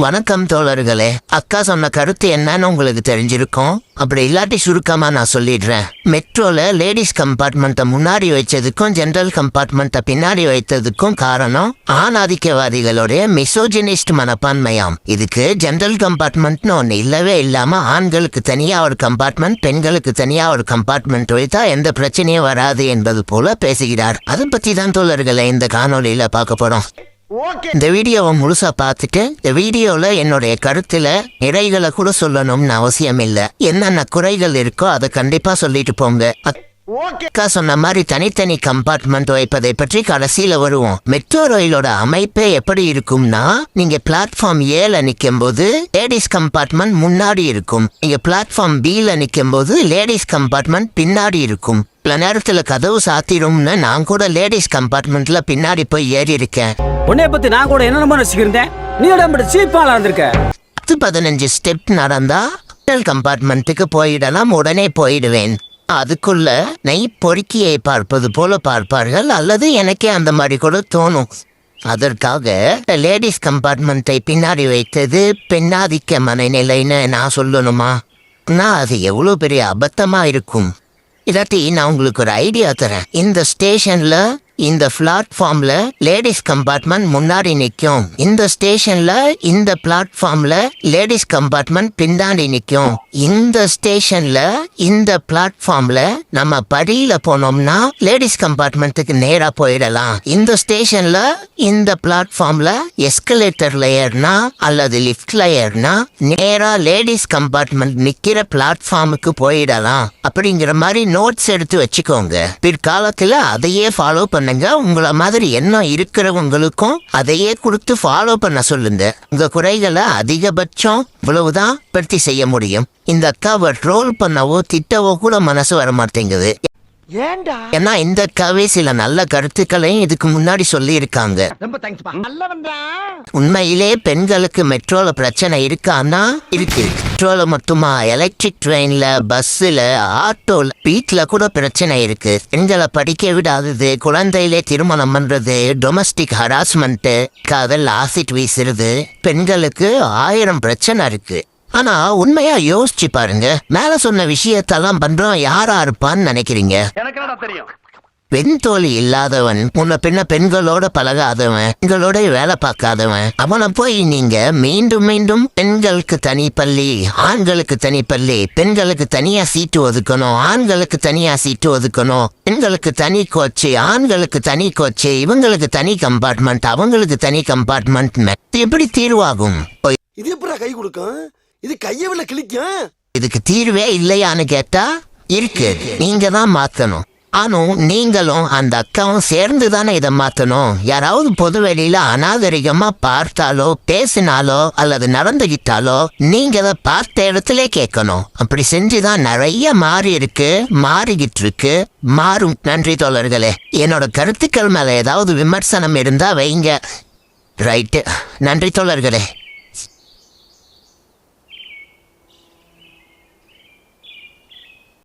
வணக்கம் தோழர்களே. அக்கா சொன்ன கருத்து என்னன்னு உங்களுக்கு தெரிஞ்சிருக்கும். அப்படி இல்லாட்டி சுருக்கமா நான் சொல்லிடுறேன். மெட்ரோல லேடிஸ் கம்பார்ட்மெண்ட்டை முன்னாடி வச்சதுக்கும் ஜெனரல் கம்பார்ட்மெண்ட்டை பின்னாடி வைத்ததுக்கும் காரணம் ஆணாதிக்கவாதிகளுடைய மிசோஜினிஸ்ட் மனப்பான்மையாம். இதுக்கு ஜெனரல் கம்பார்ட்மெண்ட்னு ஒன்று இல்லவே இல்லாம ஆண்களுக்கு தனியா ஒரு கம்பார்ட்மெண்ட், பெண்களுக்கு தனியா ஒரு கம்பார்ட்மெண்ட் வைத்தா எந்த பிரச்சனையும் வராது என்பது போல பேசுகிறார். அதை பத்தி தான் தோழர்களே இந்த காணொலியில பார்க்க போறோம். இந்த வீடியோவை முழுசா பார்த்துட்டு இந்த வீடியோல என்னுடைய கருத்துல நிறைகளை கூட சொல்லணும்னு அவசியம் இல்லை. என்னென்ன குறைகள் இருக்கோ அதை கண்டிப்பா சொல்லிட்டு போங்க. அக்கா சொன்ன மாதிரி தனித்தனி கம்பார்ட்மெண்ட் வைப்பதை பற்றி கடைசியில வருவோம். மெட்ரோ ரயிலோட அமைப்பே எப்படி இருக்கும்னா, நீங்க பிளாட்ஃபார்ம் ஏல நிக்கும் போது லேடிஸ் கம்பார்ட்மெண்ட் முன்னாடி இருக்கும். நீங்க பிளாட்ஃபார்ம் பில நிக்கும் போது லேடிஸ் கம்பார்ட்மெண்ட் பின்னாடி இருக்கும். சில நேரத்துல கதவு சாத்திடும்னு நான் கூட லேடிஸ் கம்பார்ட்மெண்ட்ல பின்னாடி போய் ஏறி இருக்கேன். உன்னைய பத்தி நான் கூட என்னென்னமோ நினைச்சுக்கிறேன். நீ சீப்பால இருந்திருக்க. 10-15 ஸ்டெப் நடந்தா கம்பார்ட்மெண்ட்டுக்கு போயிடலாம். உடனே போயிடுவேன். அதுக்குள்ள நெய் பொறுக்கியை பார்ப்பது போல பார்ப்பார்கள், அல்லது எனக்கே அந்த மாதிரி கூட தோணும். அதற்காக லேடிஸ் கம்பார்ட்மெண்ட்டை பின்னாடி வைத்தது பெண்ணாதிக்க மனநிலைன்னு நான் சொல்லணுமா? நான் அது எவ்வளோ பெரிய அபத்தமா இருக்கும். இல்லாட்டி நான் உங்களுக்கு ஒரு ஐடியா தரேன். இந்த ஸ்டேஷன்ல இந்த பிளாட்ஃபார்ம்ல லேடிஸ் கம்பார்ட்மெண்ட் முன்னாடி நிற்கும். இந்த ஸ்டேஷன்ல இந்த பிளாட்ஃபார்ம்ல லேடிஸ் கம்பார்ட்மெண்ட் பின்னாடி நிற்கும். இந்த ஸ்டேஷன்ல இந்த பிளாட்ஃபார்ம்ல நம்ம படியில போனோம்னா லேடிஸ் கம்பார்ட்மெண்ட்டுக்கு நேரா போயிடலாம். இந்த ஸ்டேஷன்ல இந்த பிளாட்ஃபார்ம்ல எஸ்கலேட்டர்ல ஏறினா அல்லது லிஃப்ட்ல ஏறினா நேரா லேடிஸ் கம்பார்ட்மெண்ட் நிக்கிற பிளாட்ஃபார்முக்கு போயிடலாம். அப்படிங்கிற மாதிரி நோட்ஸ் எடுத்து வச்சுக்கோங்க. பிற்காலத்துல அதையே ஃபாலோ பண்ண. உங்களை மாதிரி என்ன இருக்கிறவங்களுக்கும் அதையே கொடுத்து ஃபாலோ பண்ண சொல்லுங்க. உங்க குறைகளை அதிகபட்சம் இவ்வளவுதான் பூர்த்தி செய்ய முடியும். இந்த அக்காவை ட்ரோல் பண்ணவோ திட்டவோ கூட மனசு வர மாட்டேங்குது. ஏன்னா இந்த அக்காவே சில நல்ல கருத்துக்களையும் இதுக்கு முன்னாடி சொல்லி இருக்காங்க. உண்மையிலே பெண்களுக்கு மெட்ரோல பிரச்சனை இருக்கான்னா இருக்கு. மெட்ரோல மட்டுமா, எலக்ட்ரிக் ட்ரெயின்ல, பஸ்ல, ஆட்டோல, வீட்டுல கூட பிரச்சனை இருக்கு. பெண்களை படிக்க விடாதது, குழந்தையிலே திருமணம் பண்றது, டொமஸ்டிக் ஹராஸ்மெண்ட், காதல் ஆசிட் வீசுறது, பெண்களுக்கு 1000 பிரச்சனை இருக்கு. ஆனா உண்மையா யோசிச்சு பாருங்க, மேல சொன்ன விஷயத்தெல்லாம் பண்றோம் யாரா இருப்பான்னு நினைக்கிறீங்க? பெண் தோழி இல்லாதவன், முன்ன பின்ன பெண்களோட பழகாதவன், பெண்களோட வேலை பார்க்காதவன், அவனை போய் நீங்க மீண்டும் மீண்டும் பெண்களுக்கு தனி பள்ளி, ஆண்களுக்கு தனி பள்ளி, பெண்களுக்கு தனியா சீட்டு ஒதுக்கணும், ஆண்களுக்கு தனியா சீட்டு ஒதுக்கணும், பெண்களுக்கு தனி கோச்சு, ஆண்களுக்கு தனி கோச்சு, இவங்களுக்கு தனி கம்பார்ட்மெண்ட், அவங்களுக்கு தனி கம்பார்ட்மெண்ட், எப்படி தீர்வாகும்? இது எப்படி கை கொடுக்கும்? இது கையவில்லை கிளிக்கும். இதுக்கு தீர்வே இல்லையான்னு கேட்டா இருக்கு. நீங்க தான் மாத்தணும். ஆனும் நீங்களும் அந்த அக்காவும் சேர்ந்து தானே இதை மாத்தணும். யாராவது பொது வெளியில அநாகரிகமா பார்த்தாலோ பேசினாலோ அல்லது நடந்துகிட்டாலோ நீங்க அதை பார்த்த இடத்துல கேட்கணும். அப்படி செஞ்சுதான் நிறைய மாறி இருக்கு, மாறிக்கிட்டு இருக்கு, மாறும். நன்றி தோழர்களே. என்னோட கருத்துக்கள் மேல ஏதாவது விமர்சனம் இருந்தா வைங்க. ரைட்டு. நன்றி தோழர்களே.